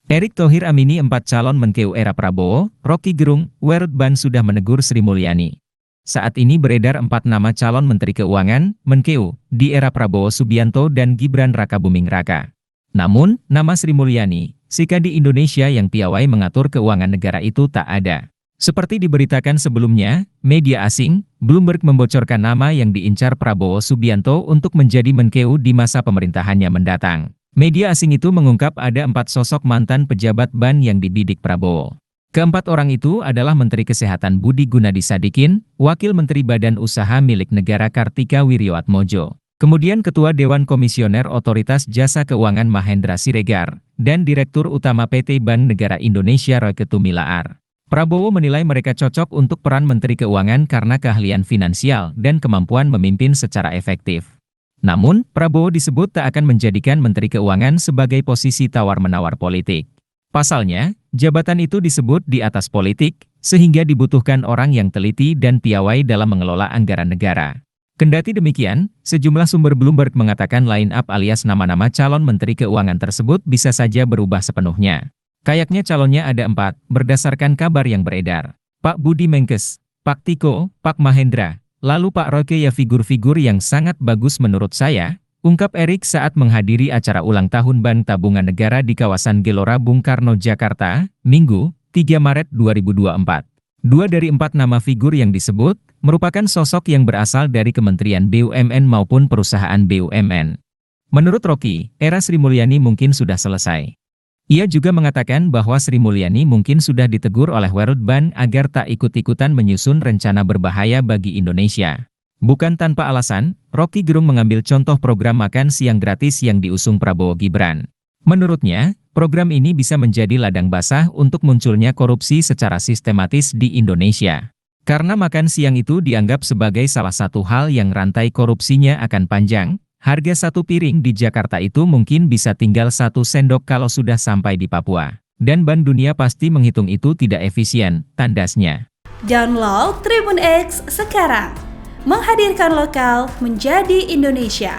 Erick Thohir amini 4 calon Menkeu era Prabowo, Rocky Gerung, Werutban sudah menegur Sri Mulyani. Saat ini beredar 4 nama calon Menteri Keuangan, Menkeu, di era Prabowo Subianto dan Gibran Rakabuming Raka. Namun, nama Sri Mulyani, Sika di Indonesia yang piawai mengatur keuangan negara itu tak ada. Seperti diberitakan sebelumnya, media asing, Bloomberg membocorkan nama yang diincar Prabowo Subianto untuk menjadi Menkeu di masa pemerintahannya mendatang. Media asing itu mengungkap ada 4 sosok mantan pejabat BAN yang dibidik Prabowo. Keempat orang itu adalah Menteri Kesehatan Budi Gunadi Sadikin, Wakil Menteri Badan Usaha Milik Negara Kartika Wirjoatmojo, kemudian Ketua Dewan Komisioner Otoritas Jasa Keuangan Mahendra Siregar, dan Direktur Utama PT Bank Negara Indonesia Roy Ketumilaar. Prabowo menilai mereka cocok untuk peran Menteri Keuangan karena keahlian finansial dan kemampuan memimpin secara efektif. Namun, Prabowo disebut tak akan menjadikan Menteri Keuangan sebagai posisi tawar-menawar politik. Pasalnya, jabatan itu disebut di atas politik, sehingga dibutuhkan orang yang teliti dan piawai dalam mengelola anggaran negara. Kendati demikian, sejumlah sumber Bloomberg mengatakan line-up alias nama-nama calon Menteri Keuangan tersebut bisa saja berubah sepenuhnya. Kayaknya calonnya ada 4, berdasarkan kabar yang beredar. Pak Budi Menkes, Pak Tiko, Pak Mahendra, lalu Pak Roke, ya figur-figur yang sangat bagus menurut saya, ungkap Erick saat menghadiri acara ulang tahun Bank Tabungan Negara di kawasan Gelora Bung Karno, Jakarta, Minggu, 3 Maret 2024. 2 dari 4 nama figur yang disebut, merupakan sosok yang berasal dari Kementerian BUMN maupun perusahaan BUMN. Menurut Rocky, era Sri Mulyani mungkin sudah selesai. Ia juga mengatakan bahwa Sri Mulyani mungkin sudah ditegur oleh Werutban agar tak ikut-ikutan menyusun rencana berbahaya bagi Indonesia. Bukan tanpa alasan, Rocky Gerung mengambil contoh program makan siang gratis yang diusung Prabowo Gibran. Menurutnya, program ini bisa menjadi ladang basah untuk munculnya korupsi secara sistematis di Indonesia. Karena makan siang itu dianggap sebagai salah satu hal yang rantai korupsinya akan panjang, harga satu piring di Jakarta itu mungkin bisa tinggal 1 sendok kalau sudah sampai di Papua. Dan Bank Dunia pasti menghitung itu tidak efisien, tandasnya. Download Tribun X sekarang, menghadirkan lokal menjadi Indonesia.